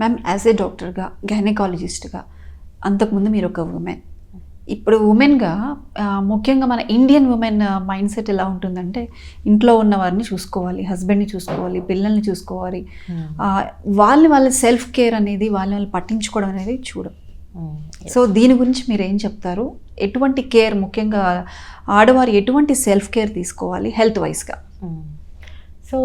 Ma'am as a డాక్టర్గా గైనకాలజిస్ట్గా అంతకుముందు మీరు ఒక ఉమెన్, ఇప్పుడు ఉమెన్గా ముఖ్యంగా మన ఇండియన్ ఉమెన్ మైండ్ సెట్ ఎలా ఉంటుందంటే ఇంట్లో ఉన్న వారిని చూసుకోవాలి, హస్బెండ్ని చూసుకోవాలి, పిల్లల్ని చూసుకోవాలి, వాళ్ళ సెల్ఫ్ కేర్ అనేది వాళ్ళు పట్టించుకోవడం అనేది చూడం. సో దీని గురించి మీరు ఏం చెప్తారు? ఎటువంటి కేర్, ముఖ్యంగా ఆడవారు ఎటువంటి సెల్ఫ్ కేర్ తీసుకోవాలి హెల్త్ వైజ్గా? సో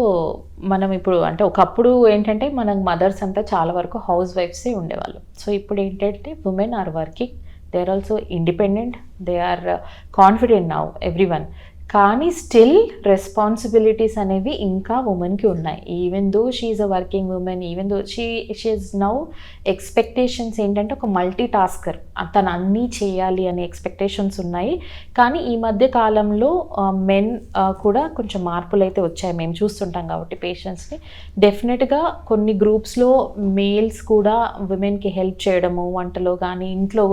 మనం ఇప్పుడు అంటే ఒకప్పుడు ఏంటంటే మనం మదర్స్ అంతా చాలా వరకు హౌస్ వైఫ్సే ఉండేవాళ్ళు. సో ఇప్పుడు ఏంటంటే women are working, they are also independent, they are confident now everyone. కానీ స్టిల్ రెస్పాన్సిబిలిటీస్ అనేవి ఇంకా ఉమెన్కి ఉన్నాయి. Even though she is a working women, even though she is now expectations ఏంటంటే ఒక మల్టీ టాస్కర్, తను అన్నీ చేయాలి అనే ఎక్స్పెక్టేషన్స్ ఉన్నాయి. కానీ ఈ మధ్య కాలంలో మెన్ కూడా కొంచెం మార్పులు అయితే వచ్చాయి, మేము చూస్తుంటాం కాబట్టి పేషెంట్స్ని. డెఫినెట్గా కొన్ని గ్రూప్స్లో మేల్స్ కూడా ఉమెన్కి హెల్ప్ చేయడము, వంటలో కానీ ఇంట్లో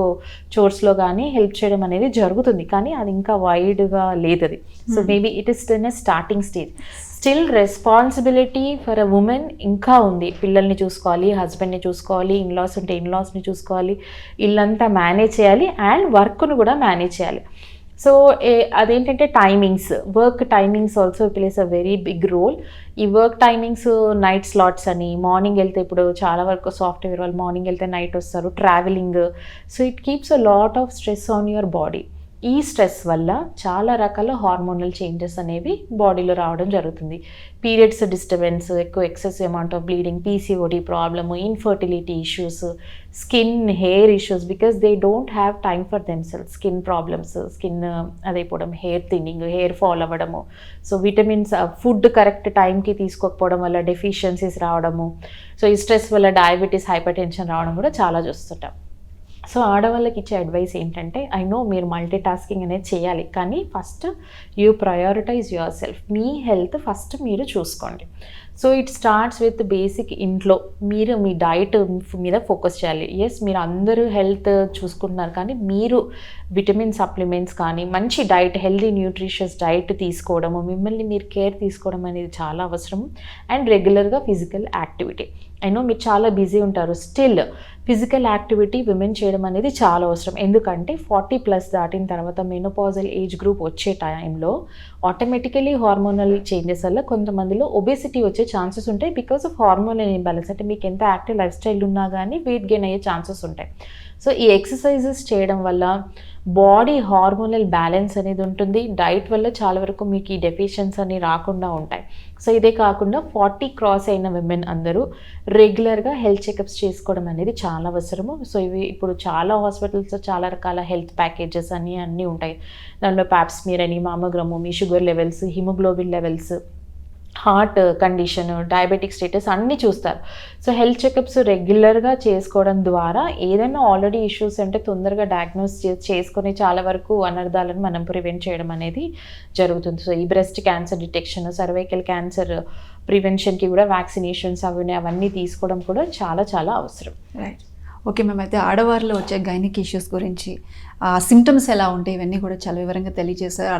చోర్స్లో కానీ హెల్ప్ చేయడం అనేది జరుగుతుంది. కానీ అది ఇంకా వైడ్గా లేదు అది. So maybe it is in a starting stage. Still responsibility for a women ఇంకా ఉంది. పిల్లల్ని చూసుకోవాలి, హస్బెండ్ని చూసుకోవాలి, ఇన్లాస్ ఉంటే ఇన్లాస్ని చూసుకోవాలి, ఇల్లంతా మేనేజ్ చేయాలి అండ్ వర్క్ను కూడా మేనేజ్ చేయాలి. సో అదేంటంటే timings, work timings also plays a very big role. ఈ వర్క్ టైమింగ్స్ నైట్ స్లాట్స్ అని, మార్నింగ్ వెళ్తే ఇప్పుడు చాలా వరకు సాఫ్ట్వేర్ వాళ్ళు మార్నింగ్ వెళ్తే నైట్ వస్తారు, travelling. So it keeps a lot of stress on your body. ఈ స్ట్రెస్ వల్ల చాలా రకాల హార్మోనల్ చేంజెస్ అనేవి బాడీలో రావడం జరుగుతుంది. పీరియడ్స్ డిస్టర్బెన్స్, ఎక్కువ excess amount of bleeding, PCOD problem, infertility issues, skin hair issues, because they don't have time for themselves. Skin problems, skin అదైపోవడం, హెయిర్ థిన్నింగ్, హెయిర్ ఫాల్ అవ్వడము. సో విటమిన్స్ ఫుడ్ కరెక్ట్ టైంకి తీసుకోకపోవడం వల్ల deficiencies రావడము. So ఈ stress వల్ల diabetes, hyper tension రావడం కూడా చాలా చూస్తుంటాం. సో ఆడవాళ్ళకి ఇచ్చే అడ్వైస్ ఏంటంటే, ఐ నో మీరు మల్టీ టాస్కింగ్ అనేది చేయాలి, కానీ first you prioritise yourself. మీ హెల్త్ ఫస్ట్ మీరు చూసుకోండి. So it starts with basic ఇంట్లో మీరు మీ డైట్ మీద ఫోకస్ చేయాలి. ఎస్, మీరు అందరూ హెల్త్ చూసుకుంటున్నారు, కానీ మీరు విటమిన్ సప్లిమెంట్స్ కానీ మంచి డైట్, హెల్దీ న్యూట్రిషియస్ డైట్ తీసుకోవడము, మిమ్మల్ని మీరు కేర్ తీసుకోవడం అనేది చాలా అవసరం. అండ్ రెగ్యులర్గా ఫిజికల్ యాక్టివిటీ. ఐ నో మీరు చాలా బిజీ ఉంటారు, స్టిల్ ఫిజికల్ యాక్టివిటీ విమెన్ చేయడం అనేది చాలా అవసరం. ఎందుకంటే 40+ దాటిన తర్వాత మెనోపాజల్ ఏజ్ గ్రూప్ వచ్చే టైంలో ఆటోమేటికలీ హార్మోనల్ చేంజెస్ వల్ల కొంతమందిలో ఒబేసిటీ వచ్చే ఛాన్సెస్ ఉంటాయి. Because of hormonal imbalance. అంటే మీకు ఎంత యాక్టివ్ లైఫ్ స్టైల్ ఉన్నా కానీ వెయిట్ గెయిన్ అయ్యే ఛాన్సెస్ ఉంటాయి. సో ఈ ఎక్సర్సైజెస్ చేయడం వల్ల బాడీ హార్మోనల్ బ్యాలెన్స్ అనేది ఉంటుంది. డైట్ వల్ల చాలా వరకు మీకు ఈ డెఫిషియన్స్ అని రాకుండా ఉంటాయి. సో ఇదే కాకుండా 40 క్రాస్ అయిన విమెన్ అందరూ రెగ్యులర్గా హెల్త్ చెకప్స్ చేసుకోవడం అనేది చాలా అవసరము. సో ఇవి ఇప్పుడు చాలా హాస్పిటల్స్లో చాలా రకాల హెల్త్ ప్యాకేజెస్ అన్నీ ఉంటాయి. దానిలో ప్యాప్స్మియర్ అని, మామోగ్రాము, మీ sugar levels, haemoglobin levels, heart condition, diabetic status అన్నీ చూస్తారు. సో హెల్త్ చెకప్స్ రెగ్యులర్గా చేసుకోవడం ద్వారా ఏదైనా ఆల్రెడీ ఇష్యూస్ అంటే తొందరగా డయాగ్నోస్ చేసుకొని చాలా వరకు అనర్థాలను మనం ప్రివెంట్ చేయడం అనేది జరుగుతుంది. సో ఈ breast cancer detection, cervical cancer ప్రివెన్షన్కి కూడా వ్యాక్సినేషన్స్ అవన్నీ తీసుకోవడం కూడా చాలా చాలా అవసరం. రైట్. ఓకే మ్యామ్, అయితే ఆడవారిలో వచ్చే గైనిక్ ఇష్యూస్ గురించి, సిమ్టమ్స్ ఎలా ఉంటాయి, ఇవన్నీ కూడా చాలా వివరంగా తెలియజేశారు.